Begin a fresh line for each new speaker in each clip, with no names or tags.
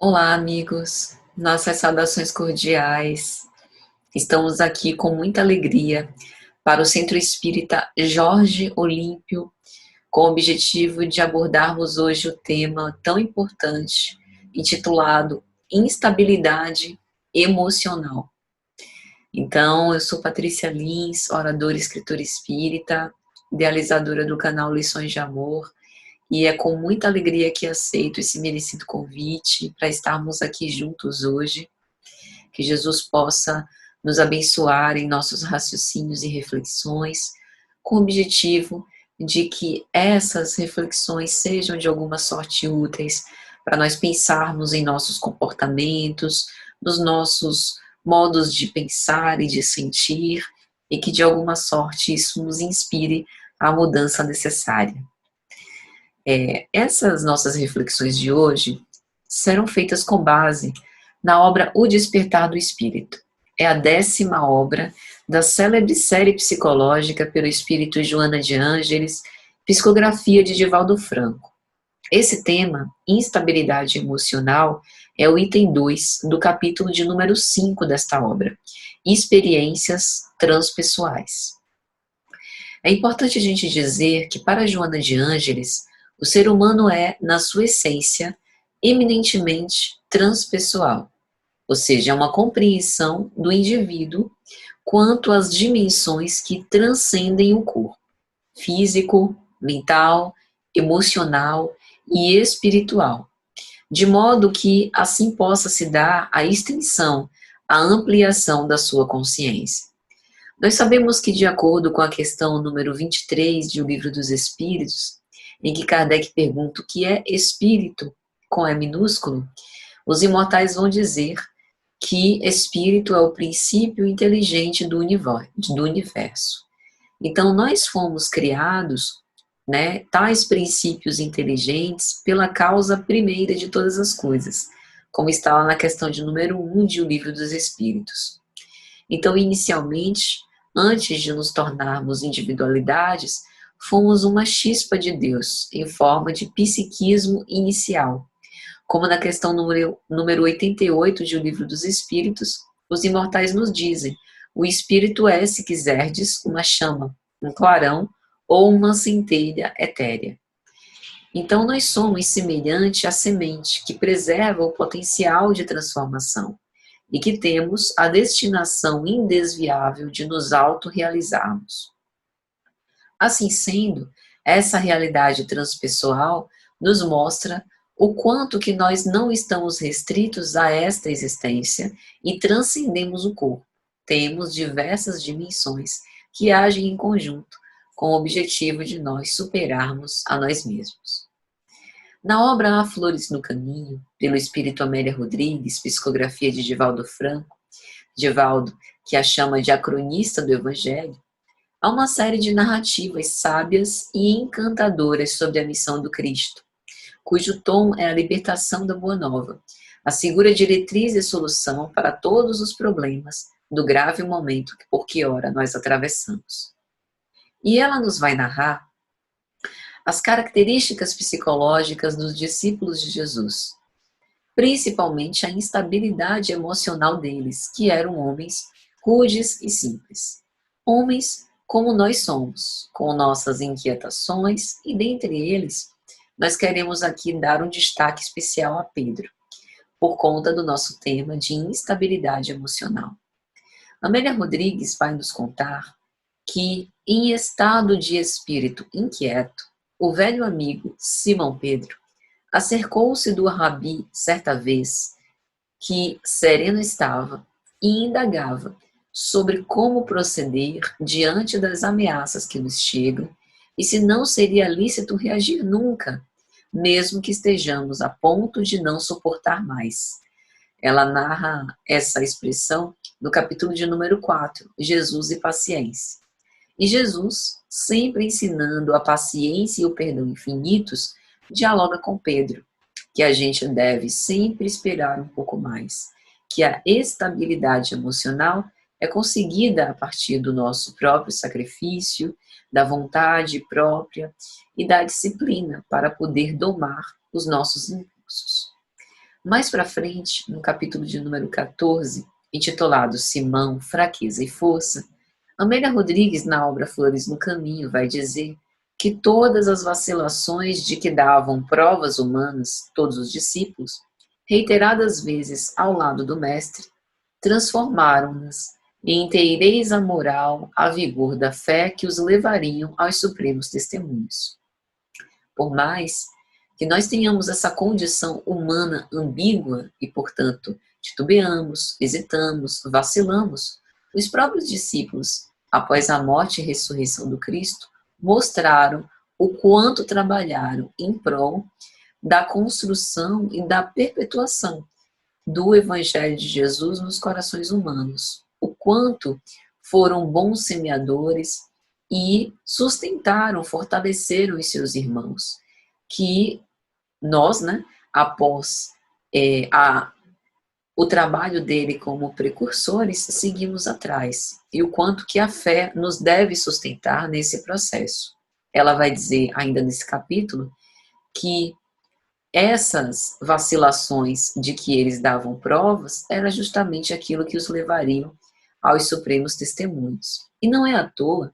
Olá, amigos. Nossas saudações cordiais. Estamos aqui com muita alegria para o Centro Espírita Jorge Olímpio, com o objetivo de abordarmos hoje o tema tão importante, intitulado Instabilidade Emocional. Então, eu sou Patrícia Lins, oradora e escritora espírita, idealizadora do canal Lições de Amor, e é com muita alegria que aceito esse merecido convite para estarmos aqui juntos hoje. Que Jesus possa nos abençoar em nossos raciocínios e reflexões, com o objetivo de que essas reflexões sejam de alguma sorte úteis para nós pensarmos em nossos comportamentos, nos nossos modos de pensar e de sentir, e que de alguma sorte isso nos inspire à mudança necessária. Essas nossas reflexões de hoje serão feitas com base na obra O Despertar do Espírito. É a 10ª obra da célebre série psicológica pelo espírito Joana de Ângeles, psicografia de Divaldo Franco. Esse tema, instabilidade emocional, é o item 2 do capítulo de número 5 desta obra, experiências transpessoais. É importante a gente dizer que para Joana de Ângeles, o ser humano é, na sua essência, eminentemente transpessoal, ou seja, é uma compreensão do indivíduo quanto às dimensões que transcendem o corpo, físico, mental, emocional e espiritual, de modo que assim possa se dar a extensão, a ampliação da sua consciência. Nós sabemos que, de acordo com a questão número 23 de O Livro dos Espíritos, em que Kardec pergunta o que é espírito, com E minúsculo, os imortais vão dizer que espírito é o princípio inteligente do universo. Então, nós fomos criados, né, tais princípios inteligentes pela causa primeira de todas as coisas, como está lá na questão de número 1 de O Livro dos Espíritos. Então, inicialmente, antes de nos tornarmos individualidades, fomos uma chispa de Deus, em forma de psiquismo inicial. Como na questão número 88 de O Livro dos Espíritos, os imortais nos dizem: o espírito é, se quiserdes, uma chama, um clarão ou uma centelha etérea. Então, nós somos semelhante à semente que preserva o potencial de transformação e que temos a destinação indesviável de nos autorrealizarmos. Assim sendo, essa realidade transpessoal nos mostra o quanto que nós não estamos restritos a esta existência e transcendemos o corpo. Temos diversas dimensões que agem em conjunto com o objetivo de nós superarmos a nós mesmos. Na obra Há Flores no Caminho, pelo espírito Amélia Rodrigues, psicografia de Divaldo Franco, Divaldo, que a chama de a cronista do Evangelho, há uma série de narrativas sábias e encantadoras sobre a missão do Cristo, cujo tom é a libertação da Boa Nova, assegura diretriz e solução para todos os problemas do grave momento por que ora nós atravessamos. E ela nos vai narrar as características psicológicas dos discípulos de Jesus, principalmente a instabilidade emocional deles, que eram homens rudes e simples. Homens como nós somos, com nossas inquietações, e dentre eles, nós queremos aqui dar um destaque especial a Pedro, por conta do nosso tema de instabilidade emocional. Amélia Rodrigues vai nos contar que, em estado de espírito inquieto, o velho amigo Simão Pedro acercou-se do rabi certa vez, que sereno estava, e indagava sobre como proceder diante das ameaças que nos chegam e se não seria lícito reagir nunca, mesmo que estejamos a ponto de não suportar mais. Ela narra essa expressão no capítulo de número 4, Jesus e Paciência. E Jesus, sempre ensinando a paciência e o perdão infinitos, dialoga com Pedro, que a gente deve sempre esperar um pouco mais, que a estabilidade emocional é conseguida a partir do nosso próprio sacrifício, da vontade própria e da disciplina para poder domar os nossos impulsos. Mais para frente, no capítulo de número 14, intitulado Simão, Fraqueza e Força, Amélia Rodrigues, na obra Flores no Caminho, vai dizer que todas as vacilações de que davam provas humanas, todos os discípulos, reiteradas vezes ao lado do Mestre, transformaram-nas em inteireza moral a vigor da fé que os levariam aos supremos testemunhos. Por mais que nós tenhamos essa condição humana ambígua e, portanto, titubeamos, hesitamos, vacilamos, os próprios discípulos, após a morte e ressurreição do Cristo, mostraram o quanto trabalharam em prol da construção e da perpetuação do Evangelho de Jesus nos corações humanos, o quanto foram bons semeadores e sustentaram, fortaleceram os seus irmãos, que nós, após o trabalho dele como precursores, seguimos atrás, e o quanto que a fé nos deve sustentar nesse processo. Ela vai dizer, ainda nesse capítulo, que essas vacilações de que eles davam provas era justamente aquilo que os levariam aos supremos testemunhos. E não é à toa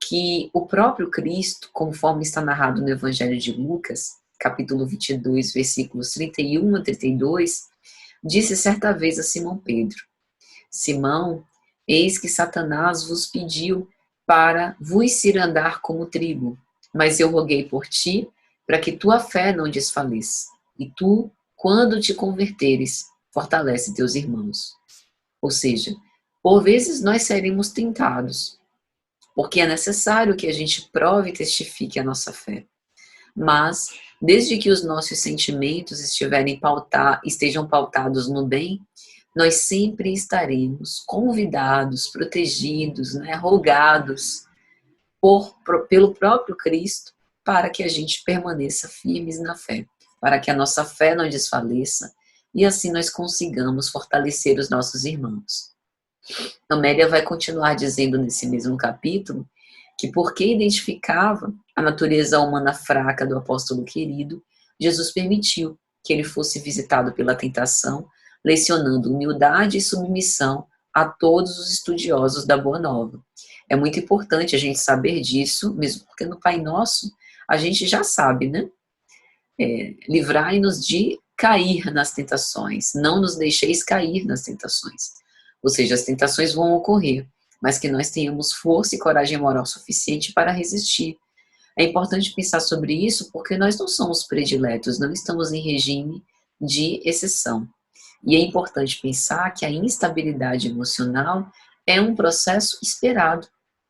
que o próprio Cristo, conforme está narrado no Evangelho de Lucas, capítulo 22, versículos 31 a 32, disse certa vez a Simão Pedro: Simão, eis que Satanás vos pediu para vos cirandar como trigo, mas eu roguei por ti, para que tua fé não desfaleça. E tu, quando te converteres, fortalece teus irmãos. Ou seja, por vezes nós seremos tentados, porque é necessário que a gente prove e testifique a nossa fé. Mas, desde que os nossos sentimentos estejam pautados no bem, nós sempre estaremos convidados, protegidos, rogados pelo próprio Cristo, para que a gente permaneça firmes na fé, para que a nossa fé não desfaleça e assim nós consigamos fortalecer os nossos irmãos. Amélia vai continuar dizendo nesse mesmo capítulo que porque identificava a natureza humana fraca do apóstolo querido, Jesus permitiu que ele fosse visitado pela tentação, lecionando humildade e submissão a todos os estudiosos da Boa Nova. É muito importante a gente saber disso, mesmo porque no Pai Nosso a gente já sabe, livrai-nos de cair nas tentações, não nos deixeis cair nas tentações. Ou seja, as tentações vão ocorrer, mas que nós tenhamos força e coragem moral suficiente para resistir. É importante pensar sobre isso porque nós não somos prediletos, não estamos em regime de exceção. E é importante pensar que a instabilidade emocional é um processo esperado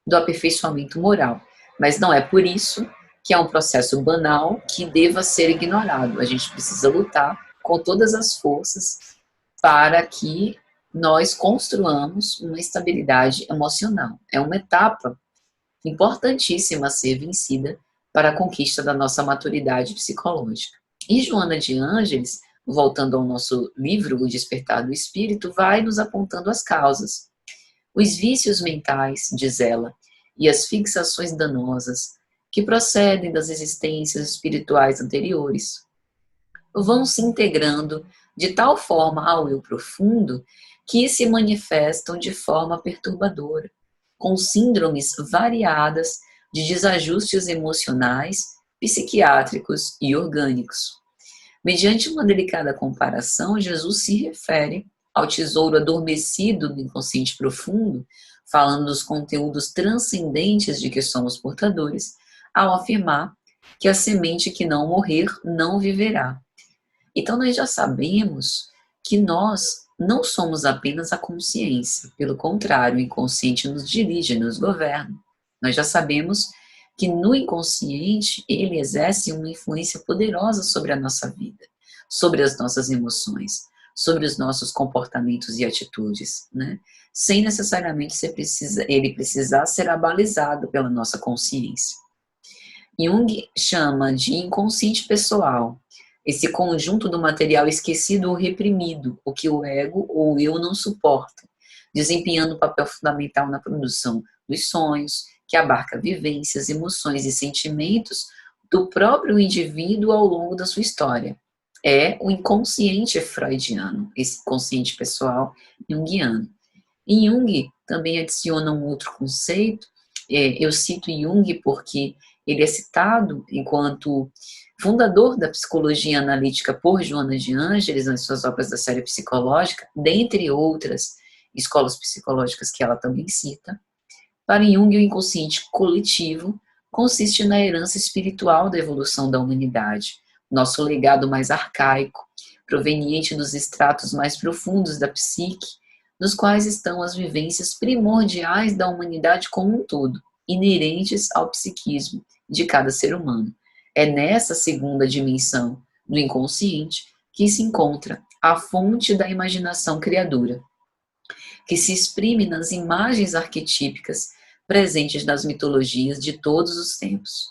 do aperfeiçoamento moral, mas não é por isso que é um processo banal que deva ser ignorado. A gente precisa lutar com todas as forças para que nós construamos uma estabilidade emocional. É uma etapa importantíssima a ser vencida para a conquista da nossa maturidade psicológica. E Joana de Ângeles, voltando ao nosso livro, O Despertar do Espírito, vai nos apontando as causas. Os vícios mentais, diz ela, e as fixações danosas, que procedem das existências espirituais anteriores, vão se integrando de tal forma ao eu profundo que se manifestam de forma perturbadora, com síndromes variadas de desajustes emocionais, psiquiátricos e orgânicos. Mediante uma delicada comparação, Jesus se refere ao tesouro adormecido do inconsciente profundo, falando dos conteúdos transcendentes de que somos portadores, ao afirmar que a semente que não morrer não viverá. Então nós já sabemos que nós não somos apenas a consciência, pelo contrário, o inconsciente nos dirige, nos governa. Nós já sabemos que no inconsciente ele exerce uma influência poderosa sobre a nossa vida, sobre as nossas emoções, sobre os nossos comportamentos e atitudes, sem necessariamente ele precisar ser abalizado pela nossa consciência. Jung chama de inconsciente pessoal esse conjunto do material esquecido ou reprimido, o que o ego ou o eu não suporta, desempenhando um papel fundamental na produção dos sonhos, que abarca vivências, emoções e sentimentos do próprio indivíduo ao longo da sua história. é o inconsciente freudiano, esse consciente pessoal junguiano. E Jung também adiciona um outro conceito, eu cito Jung porque ele é citado enquanto fundador da psicologia analítica por Joana de Ângeles, nas suas obras da série psicológica, dentre outras escolas psicológicas que ela também cita. Para Jung, o inconsciente coletivo consiste na herança espiritual da evolução da humanidade, nosso legado mais arcaico, proveniente dos estratos mais profundos da psique, nos quais estão as vivências primordiais da humanidade como um todo, inerentes ao psiquismo de cada ser humano. É nessa segunda dimensão do inconsciente que se encontra a fonte da imaginação criadora, que se exprime nas imagens arquetípicas presentes nas mitologias de todos os tempos.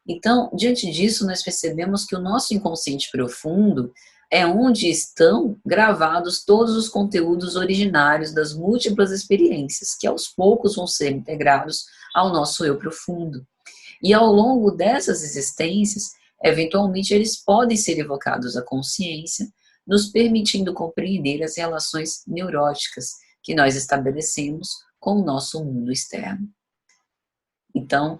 Então, diante disso, nós percebemos que o nosso inconsciente profundo é onde estão gravados todos os conteúdos originários das múltiplas experiências, que aos poucos vão ser integrados ao nosso eu profundo. E ao longo dessas existências, eventualmente eles podem ser evocados à consciência, nos permitindo compreender as relações neuróticas que nós estabelecemos com o nosso mundo externo. Então,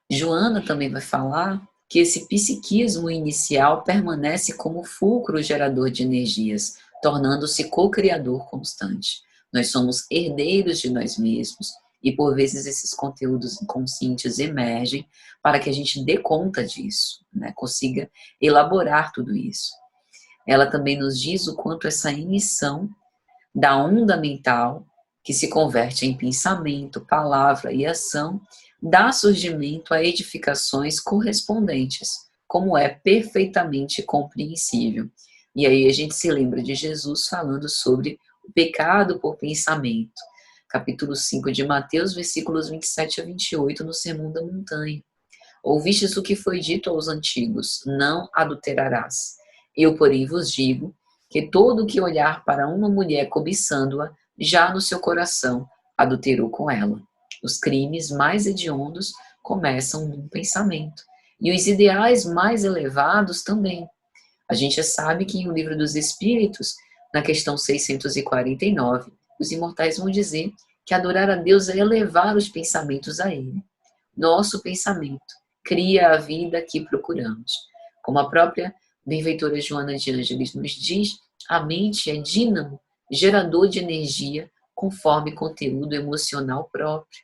Joana também vai falar que esse psiquismo inicial permanece como fulcro gerador de energias, tornando-se co-criador constante. Nós somos herdeiros de nós mesmos e, por vezes, esses conteúdos inconscientes emergem para que a gente dê conta disso, né? Consiga elaborar tudo isso. Ela também nos diz o quanto essa emissão da onda mental, que se converte em pensamento, palavra e ação, dá surgimento a edificações correspondentes, como é perfeitamente compreensível. E aí a gente se lembra de Jesus falando sobre o pecado por pensamento. Capítulo 5 de Mateus, versículos 27 a 28, no Sermão da Montanha. Ouvistes o que foi dito aos antigos, não adulterarás. Eu, porém, vos digo que todo o que olhar para uma mulher cobiçando-a, já no seu coração adulterou com ela. Os crimes mais hediondos começam num pensamento, e os ideais mais elevados também. A gente sabe que em O Livro dos Espíritos, na questão 649, os imortais vão dizer que adorar a Deus é elevar os pensamentos a Ele. Nosso pensamento cria a vida que procuramos. Como a própria benfeitora Joana de Ângeles nos diz, a mente é dínamo, gerador de energia, conforme conteúdo emocional próprio.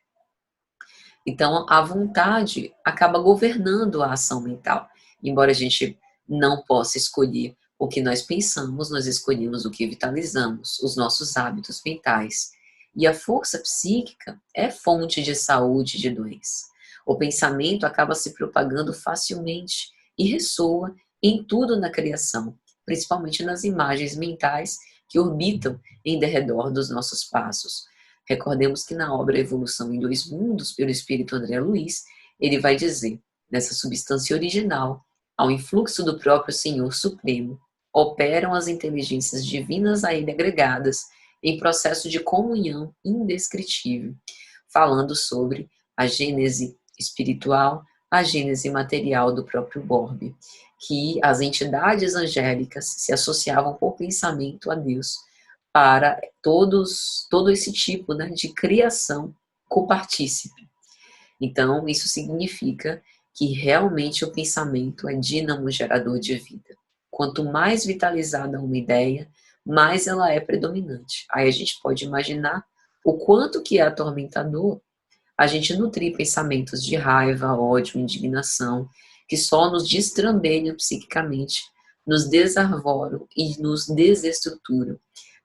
Então, a vontade acaba governando a ação mental. Embora a gente não possa escolher o que nós pensamos, nós escolhemos o que vitalizamos, os nossos hábitos mentais. E a força psíquica é fonte de saúde e de doença. O pensamento acaba se propagando facilmente e ressoa em tudo na criação, principalmente nas imagens mentais que orbitam em derredor dos nossos passos. Recordemos que na obra Evolução em Dois Mundos, pelo espírito André Luiz, ele vai dizer, nessa substância original, ao influxo do próprio Senhor Supremo, operam as inteligências divinas a ele agregadas, em processo de comunhão indescritível, falando sobre a gênese espiritual, a gênese material do próprio Borbe, que as entidades angélicas se associavam por pensamento a Deus para todo esse tipo, né, de criação copartícipe. Então, isso significa que realmente o pensamento é dínamo gerador de vida. Quanto mais vitalizada uma ideia, mais ela é predominante. Aí a gente pode imaginar o quanto que é atormentador a gente nutrir pensamentos de raiva, ódio, indignação, que só nos destrambelham psiquicamente, nos desarvoram e nos desestruturam,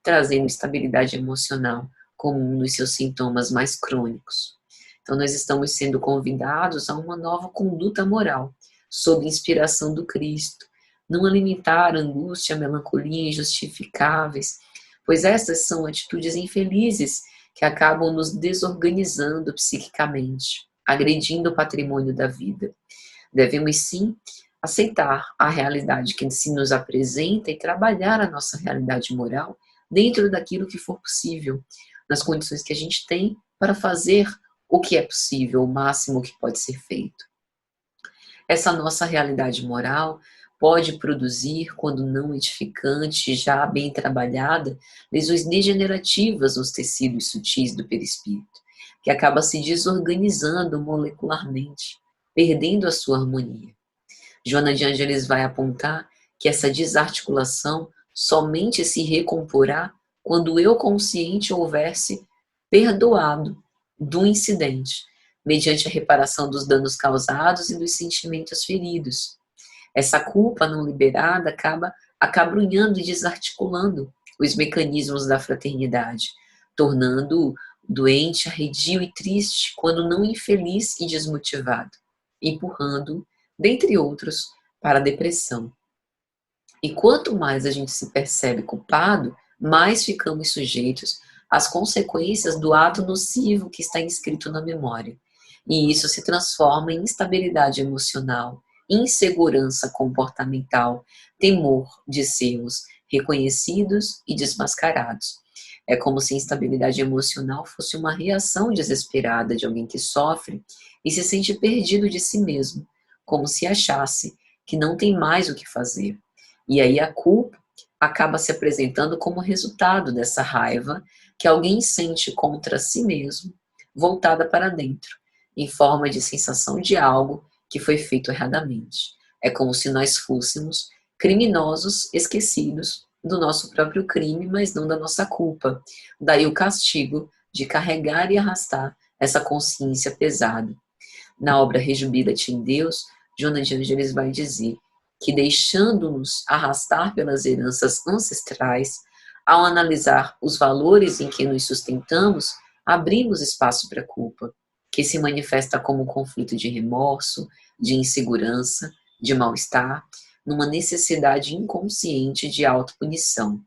trazendo instabilidade emocional como um dos seus sintomas mais crônicos. Então, nós estamos sendo convidados a uma nova conduta moral, sob inspiração do Cristo, não alimentar angústia, melancolia injustificáveis, pois essas são atitudes infelizes que acabam nos desorganizando psiquicamente, agredindo o patrimônio da vida. Devemos, sim, aceitar a realidade que se nos apresenta e trabalhar a nossa realidade moral dentro daquilo que for possível, nas condições que a gente tem para fazer o que é possível, o máximo que pode ser feito. Essa nossa realidade moral pode produzir, quando não edificante, já bem trabalhada, lesões degenerativas nos tecidos sutis do perispírito, que acaba se desorganizando molecularmente, perdendo a sua harmonia. Joana de Ângeles vai apontar que essa desarticulação somente se recomporá quando o eu consciente houvesse perdoado do incidente, mediante a reparação dos danos causados e dos sentimentos feridos. Essa culpa não liberada acaba acabrunhando e desarticulando os mecanismos da fraternidade, tornando-o doente, arredio e triste, quando não infeliz e desmotivado, empurrando-o, dentre outros, para a depressão. E quanto mais a gente se percebe culpado, mais ficamos sujeitos às consequências do ato nocivo que está inscrito na memória. E isso se transforma em instabilidade emocional, insegurança comportamental, temor de sermos reconhecidos e desmascarados. É como se a instabilidade emocional fosse uma reação desesperada de alguém que sofre e se sente perdido de si mesmo, como se achasse que não tem mais o que fazer. E aí a culpa acaba se apresentando como resultado dessa raiva que alguém sente contra si mesmo, voltada para dentro, em forma de sensação de algo que foi feito erradamente. É como se nós fôssemos criminosos esquecidos do nosso próprio crime, mas não da nossa culpa. Daí o castigo de carregar e arrastar essa consciência pesada. Na obra Rejubila-te em Deus, Joana de Ângeles vai dizer que, deixando-nos arrastar pelas heranças ancestrais, ao analisar os valores em que nos sustentamos, abrimos espaço para a culpa, que se manifesta como um conflito de remorso, de insegurança, de mal-estar, numa necessidade inconsciente de autopunição.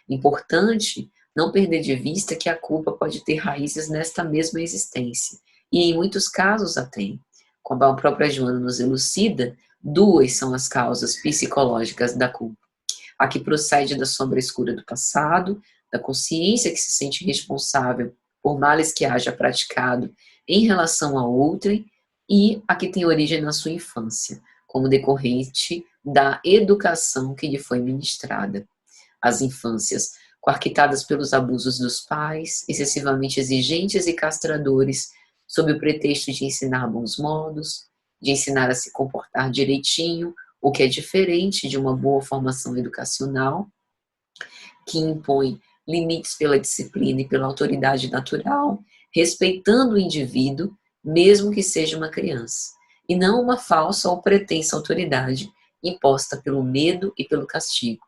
Importante não perder de vista que a culpa pode ter raízes nesta mesma existência, e em muitos casos a tem. Como a própria Joana nos elucida, duas são as causas psicológicas da culpa. A que procede da sombra escura do passado, da consciência que se sente responsável por males que haja praticado em relação a outrem, e a que tem origem na sua infância, como decorrente da educação que lhe foi ministrada. As infâncias, coarquitadas pelos abusos dos pais, excessivamente exigentes e castradores, sob o pretexto de ensinar bons modos, de ensinar a se comportar direitinho, o que é diferente de uma boa formação educacional, que impõe limites pela disciplina e pela autoridade natural, respeitando o indivíduo, mesmo que seja uma criança, e não uma falsa ou pretensa autoridade imposta pelo medo e pelo castigo.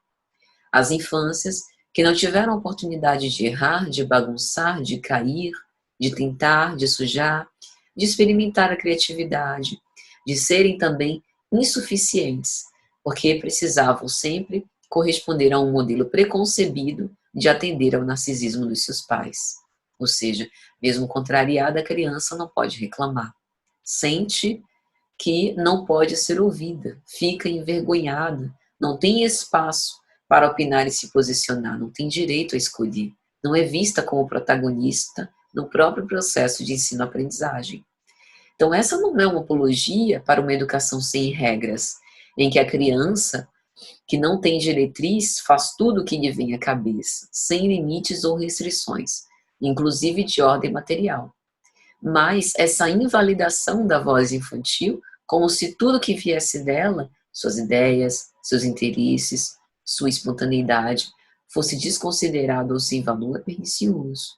As infâncias que não tiveram oportunidade de errar, de bagunçar, de cair, de tentar, de sujar, de experimentar a criatividade, de serem também insuficientes, porque precisavam sempre corresponder a um modelo preconcebido de atender ao narcisismo dos seus pais. Ou seja, mesmo contrariada, a criança não pode reclamar. Sente que não pode ser ouvida, fica envergonhada, não tem espaço para opinar e se posicionar, não tem direito a escolher, não é vista como protagonista no próprio processo de ensino-aprendizagem. Então, essa não é uma apologia para uma educação sem regras, em que a criança que não tem diretriz faz tudo o que lhe vem à cabeça, sem limites ou restrições, inclusive de ordem material. Mas essa invalidação da voz infantil, como se tudo que viesse dela, suas ideias, seus interesses, sua espontaneidade, fosse desconsiderado ou sem valor, é pernicioso.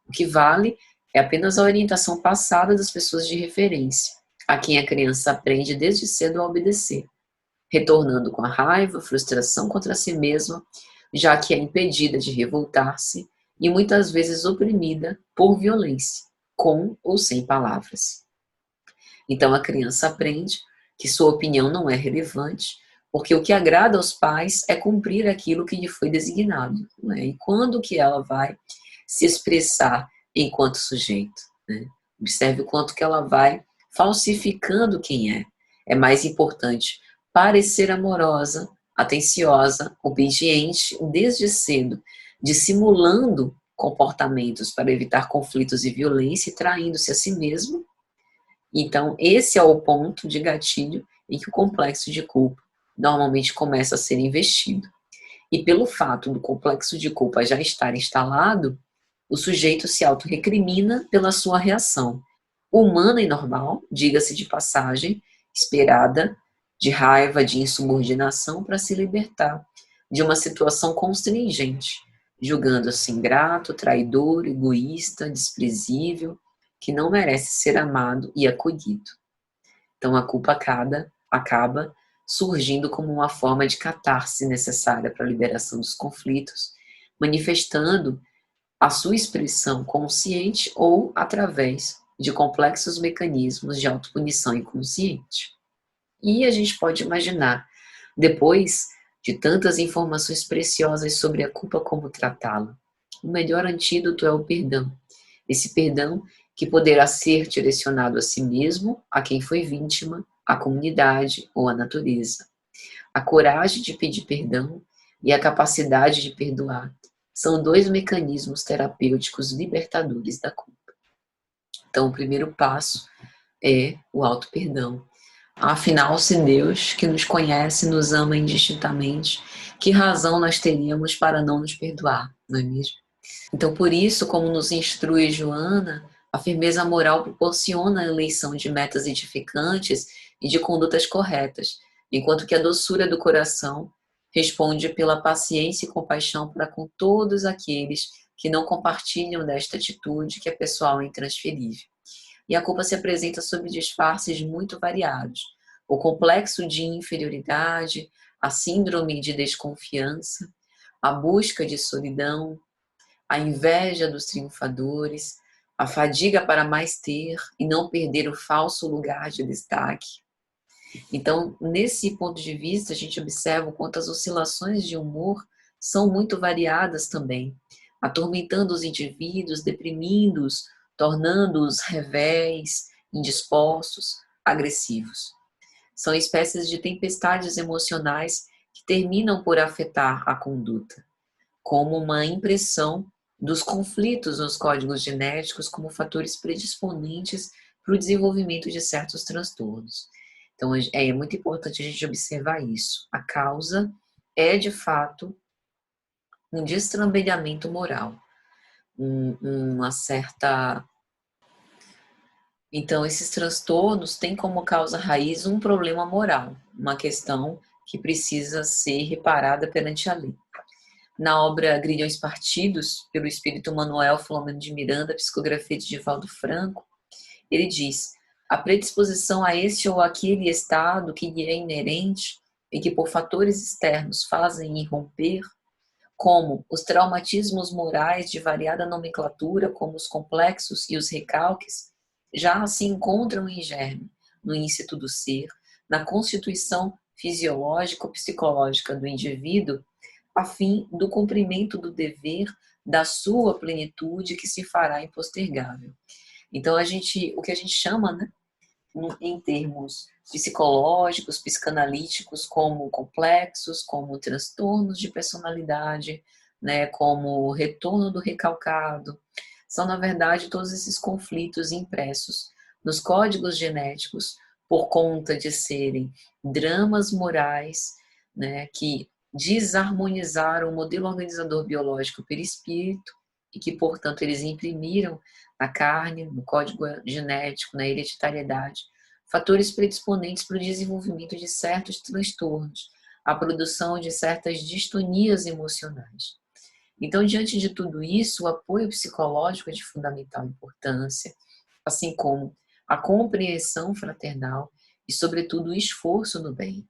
O que vale é apenas a orientação passada das pessoas de referência, a quem a criança aprende desde cedo a obedecer, retornando com a raiva, frustração contra si mesma, já que é impedida de revoltar-se e muitas vezes oprimida por violência, com ou sem palavras. Então a criança aprende que sua opinião não é relevante, porque o que agrada aos pais é cumprir aquilo que lhe foi designado, né? E quando que ela vai se expressar enquanto sujeito, né? Observe o quanto que ela vai falsificando quem é. É mais importante parecer amorosa, atenciosa, obediente, desde cedo, dissimulando comportamentos para evitar conflitos e violência e traindo-se a si mesmo. Então, esse é o ponto de gatilho em que o complexo de culpa normalmente começa a ser investido. E pelo fato do complexo de culpa já estar instalado, o sujeito se autorrecrimina pela sua reação humana e normal, diga-se de passagem, esperada, de raiva, de insubordinação, para se libertar de uma situação constrangente, julgando-se ingrato, traidor, egoísta, desprezível, que não merece ser amado e acolhido. Então a culpa acaba surgindo como uma forma de catarse necessária para a liberação dos conflitos, manifestando a sua expressão consciente ou através de complexos mecanismos de autopunição inconsciente. E a gente pode imaginar, depois de tantas informações preciosas sobre a culpa, como tratá-la. O melhor antídoto é o perdão. Esse perdão que poderá ser direcionado a si mesmo, a quem foi vítima, à comunidade ou à natureza. A coragem de pedir perdão e a capacidade de perdoar são dois mecanismos terapêuticos libertadores da culpa. Então, o primeiro passo é o auto-perdão. Afinal, se Deus, que nos conhece, nos ama indistintamente, que razão nós teríamos para não nos perdoar, não é mesmo? Então, por isso, como nos instrui Joana, a firmeza moral proporciona a eleição de metas edificantes e de condutas corretas, enquanto que a doçura do coração responde pela paciência e compaixão para com todos aqueles que não compartilham desta atitude que é pessoal e intransferível. E a culpa se apresenta sob disfarces muito variados: o complexo de inferioridade, a síndrome de desconfiança, a busca de solidão, a inveja dos triunfadores, a fadiga para mais ter e não perder o falso lugar de destaque. Então, nesse ponto de vista, a gente observa o quanto as oscilações de humor são muito variadas também, atormentando os indivíduos, deprimindo-os, tornando-os revéis, indispostos, agressivos. São espécies de tempestades emocionais que terminam por afetar a conduta, como uma impressão dos conflitos nos códigos genéticos como fatores predisponentes para o desenvolvimento de certos transtornos. Então, é muito importante a gente observar isso. A causa é, de fato, um destrambelhamento moral, uma certa... Então, esses transtornos têm como causa raiz um problema moral, uma questão que precisa ser reparada perante a lei. Na obra Grilhões Partidos, pelo espírito Manuel Filomeno de Miranda, psicografia de Divaldo Franco, ele diz: a predisposição a este ou aquele estado que lhe é inerente e que por fatores externos fazem irromper, como os traumatismos morais de variada nomenclatura, como os complexos e os recalques, já se encontram em germe, no íncito do ser, na constituição fisiológico-psicológica do indivíduo, a fim do cumprimento do dever da sua plenitude que se fará impostergável. Então, o que a gente chama, né, em termos psicológicos, psicanalíticos, como complexos, como transtornos de personalidade, né, como retorno do recalcado, são, na verdade, todos esses conflitos impressos nos códigos genéticos por conta de serem dramas morais, né, que desarmonizaram o modelo organizador biológico perispírito e que, portanto, eles imprimiram na carne, no código genético, na hereditariedade, fatores predisponentes para o desenvolvimento de certos transtornos, a produção de certas distonias emocionais. Então, diante de tudo isso, o apoio psicológico é de fundamental importância, assim como a compreensão fraternal e, sobretudo, o esforço no bem.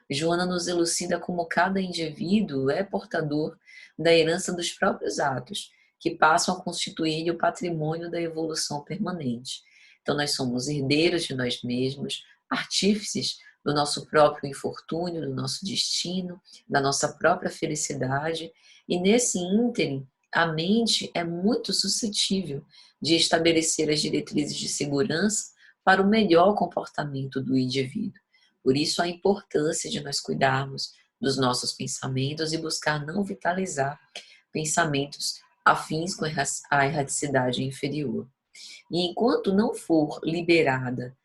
Joana nos elucida como cada indivíduo é portador da herança dos próprios atos, que passam a constituir o patrimônio da evolução permanente. Então, nós somos herdeiros de nós mesmos, artífices do nosso próprio infortúnio, do nosso destino, da nossa própria felicidade, e nesse ínterim, a mente é muito suscetível de estabelecer as diretrizes de segurança para o melhor comportamento do indivíduo. Por isso, a importância de nós cuidarmos dos nossos pensamentos e buscar não vitalizar pensamentos afins com a erraticidade inferior. E enquanto não for liberada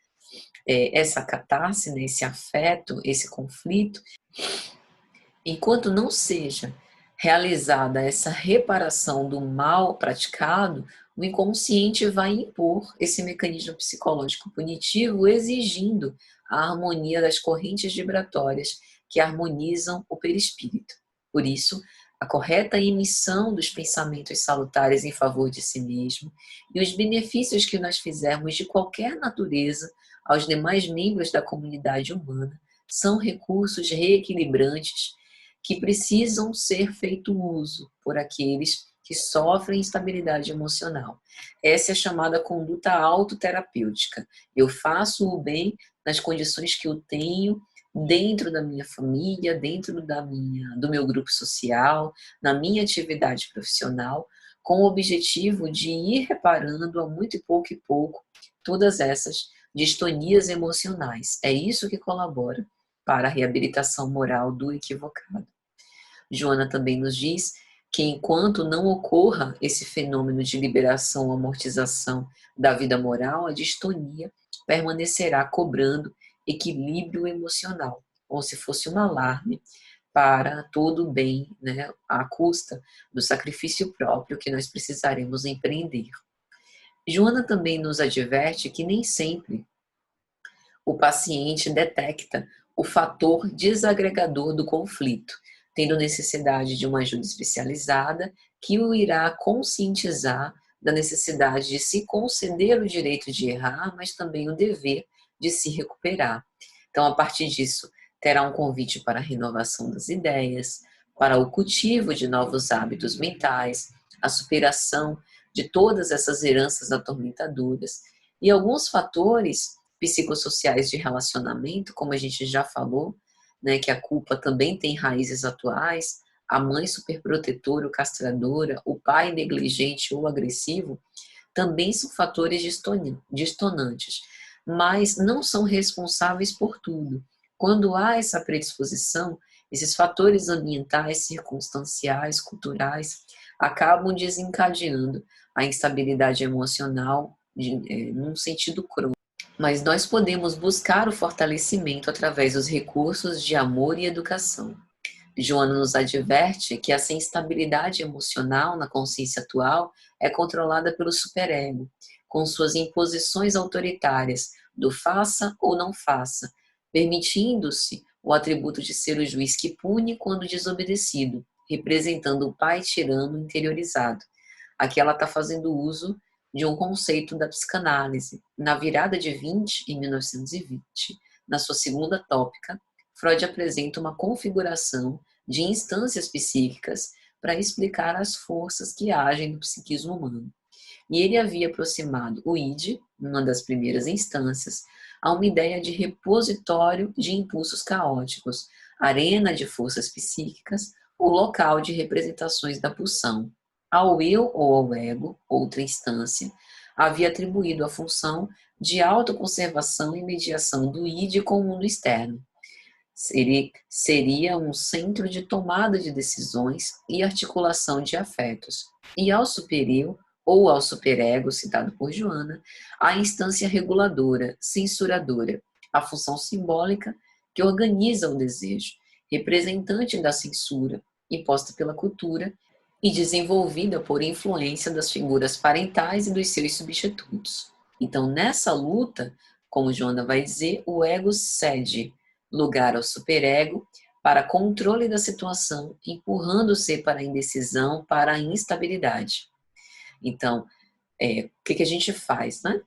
essa catarse, né, esse afeto, esse conflito, enquanto não seja realizada essa reparação do mal praticado, o inconsciente vai impor esse mecanismo psicológico punitivo, exigindo a harmonia das correntes vibratórias que harmonizam o perispírito. Por isso, a correta emissão dos pensamentos salutares em favor de si mesmo e os benefícios que nós fizermos de qualquer natureza aos demais membros da comunidade humana são recursos reequilibrantes que precisam ser feito uso por aqueles que sofrem instabilidade emocional. Essa é a chamada conduta autoterapêutica. Eu faço o bem nas condições que eu tenho, dentro da minha família, dentro do meu grupo social, na minha atividade profissional, com o objetivo de ir reparando a muito e pouco todas essas distonias emocionais. É isso que colabora para a reabilitação moral do equivocado. Joana também nos diz que enquanto não ocorra esse fenômeno de liberação ou amortização da vida moral, a distonia permanecerá cobrando equilíbrio emocional, como se fosse um alarme para todo o bem, né, à custa do sacrifício próprio que nós precisaremos empreender. Joana também nos adverte que nem sempre o paciente detecta o fator desagregador do conflito, tendo necessidade de uma ajuda especializada que o irá conscientizar da necessidade de se conceder o direito de errar, mas também o dever de se recuperar. Então, a partir disso, terá um convite para a renovação das ideias, para o cultivo de novos hábitos mentais, a superação de todas essas heranças atormentadoras e alguns fatores psicossociais de relacionamento, como a gente já falou, né, que a culpa também tem raízes atuais, a mãe superprotetora ou castradora, o pai negligente ou agressivo, também são fatores distonantes, mas não são responsáveis por tudo. Quando há essa predisposição, esses fatores ambientais, circunstanciais, culturais, acabam desencadeando a instabilidade emocional num sentido crônico. Mas nós podemos buscar o fortalecimento através dos recursos de amor e educação. Joana nos adverte que essa instabilidade emocional na consciência atual é controlada pelo superego, com suas imposições autoritárias do faça ou não faça, permitindo-se o atributo de ser o juiz que pune quando desobedecido, representando o pai tirano interiorizado. Aqui ela está fazendo uso de um conceito da psicanálise. Na virada de 20, em 1920, na sua segunda tópica, Freud apresenta uma configuração de instâncias psíquicas para explicar as forças que agem no psiquismo humano. E ele havia aproximado o id, numa das primeiras instâncias, a uma ideia de repositório de impulsos caóticos, arena de forças psíquicas, ou local de representações da pulsão. Ao eu ou ao ego, outra instância, havia atribuído a função de autoconservação e mediação do id com o mundo externo. Ele seria um centro de tomada de decisões e articulação de afetos. E ao supereu, ou ao superego, citado por Joana, a instância reguladora, censuradora, a função simbólica que organiza o desejo, representante da censura, imposta pela cultura e desenvolvida por influência das figuras parentais e dos seus substitutos. Então, nessa luta, como Joana vai dizer, o ego cede lugar ao superego para controle da situação, empurrando-se para a indecisão, para a instabilidade. Então, o que a gente faz, né?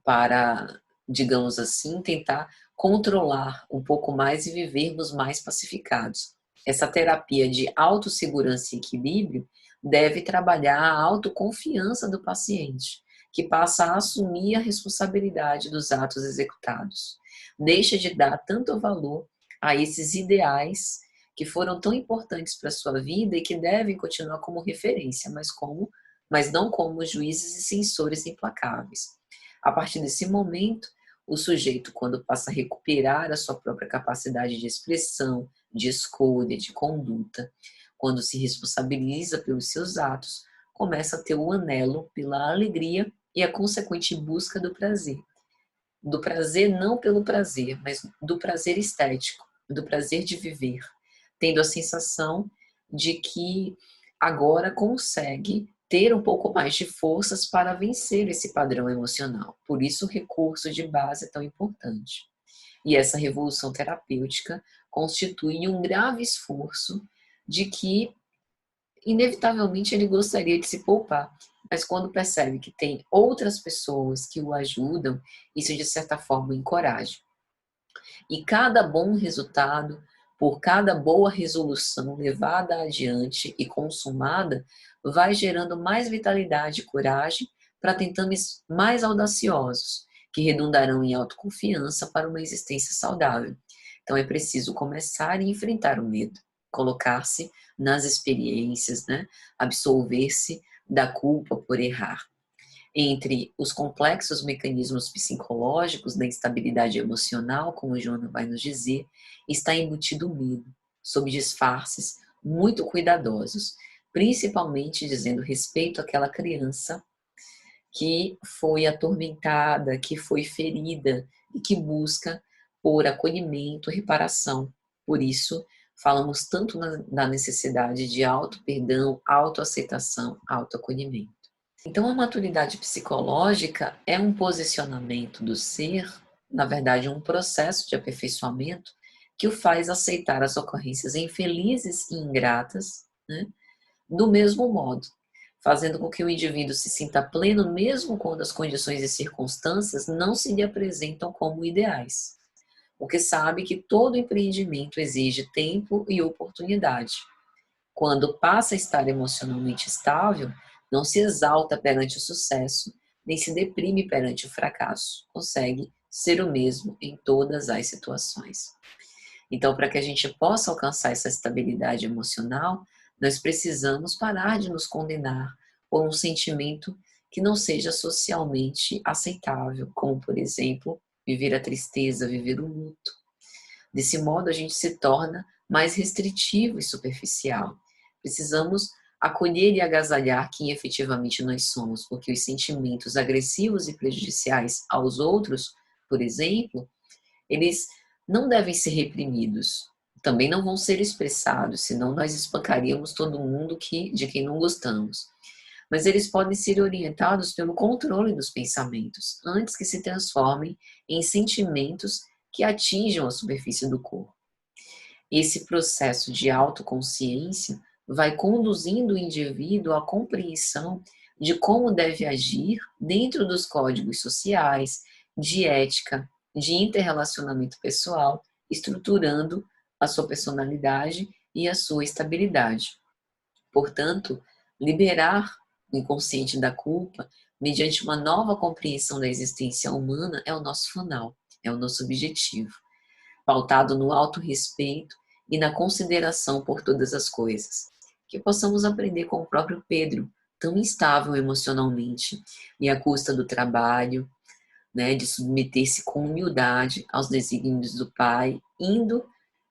Para, digamos assim, tentar controlar um pouco mais e vivermos mais pacificados. Essa terapia de autossegurança e equilíbrio deve trabalhar a autoconfiança do paciente, que passa a assumir a responsabilidade dos atos executados. Deixa de dar tanto valor a esses ideais que foram tão importantes para a sua vida e que devem continuar como referência, mas não como juízes e censores implacáveis. A partir desse momento, o sujeito, quando passa a recuperar a sua própria capacidade de expressão, de escolha, de conduta, quando se responsabiliza pelos seus atos, começa a ter o anelo pela alegria e a consequente busca do prazer. do prazer não pelo prazer, mas do prazer estético, do prazer de viver, tendo a sensação de que agora consegue ter um pouco mais de forças para vencer esse padrão emocional. Por isso o recurso de base é tão importante. E essa revolução terapêutica constitui um grave esforço de que, inevitavelmente, ele gostaria de se poupar, mas quando percebe que tem outras pessoas que o ajudam, isso de certa forma o encoraja. E cada bom resultado, por cada boa resolução levada adiante e consumada, vai gerando mais vitalidade e coragem para tentames mais audaciosos, que redundarão em autoconfiança para uma existência saudável. Então é preciso começar e enfrentar o medo, colocar-se nas experiências, né? Absolver-se da culpa por errar. Entre os complexos mecanismos psicológicos da instabilidade emocional, como Joana vai nos dizer, está embutido o medo, sob disfarces muito cuidadosos, principalmente dizendo respeito àquela criança que foi atormentada, que foi ferida e que busca por acolhimento, reparação. Por isso, falamos tanto da necessidade de auto-perdão, autoaceitação, autoacolhimento. Então, a maturidade psicológica é um posicionamento do ser, na verdade, um processo de aperfeiçoamento que o faz aceitar as ocorrências infelizes e ingratas, né, do mesmo modo, fazendo com que o indivíduo se sinta pleno mesmo quando as condições e circunstâncias não se lhe apresentam como ideais, porque sabe que todo empreendimento exige tempo e oportunidade. Quando passa a estar emocionalmente estável, não se exalta perante o sucesso, nem se deprime perante o fracasso. Consegue ser o mesmo em todas as situações. Então, para que a gente possa alcançar essa estabilidade emocional, nós precisamos parar de nos condenar por um sentimento que não seja socialmente aceitável, como, por exemplo, viver a tristeza, viver o luto. Desse modo, a gente se torna mais restritivo e superficial. Precisamos acolher e agasalhar quem efetivamente nós somos, porque os sentimentos agressivos e prejudiciais aos outros, por exemplo, eles não devem ser reprimidos. Também não vão ser expressados, senão nós espancaríamos todo mundo de quem não gostamos. Mas eles podem ser orientados pelo controle dos pensamentos, antes que se transformem em sentimentos que atinjam a superfície do corpo. Esse processo de autoconsciência vai conduzindo o indivíduo à compreensão de como deve agir dentro dos códigos sociais, de ética, de interrelacionamento pessoal, estruturando a sua personalidade e a sua estabilidade. Portanto, liberar o inconsciente da culpa, mediante uma nova compreensão da existência humana, é o nosso final, é o nosso objetivo, pautado no autorrespeito e na consideração por todas as coisas. Que possamos aprender com o próprio Pedro, tão instável emocionalmente, e à custa do trabalho, né, de submeter-se com humildade aos desígnios do Pai, indo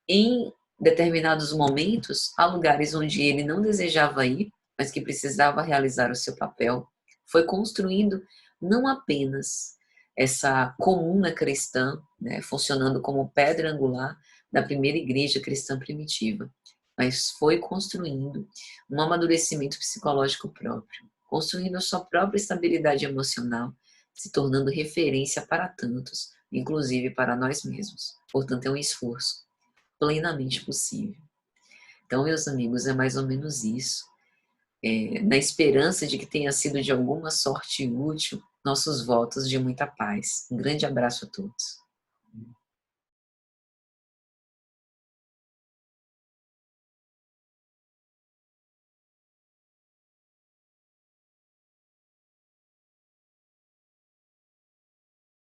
em determinados momentos a lugares onde ele não desejava ir, mas que precisava realizar o seu papel, foi construindo não apenas essa comuna cristã, né, funcionando como pedra angular da primeira igreja cristã primitiva, mas foi construindo um amadurecimento psicológico próprio, construindo a sua própria estabilidade emocional, se tornando referência para tantos, inclusive para nós mesmos. Portanto, é um esforço plenamente possível. Então, meus amigos, é mais ou menos isso. Na esperança de que tenha sido de alguma sorte útil, nossos votos de muita paz. Um grande abraço a todos.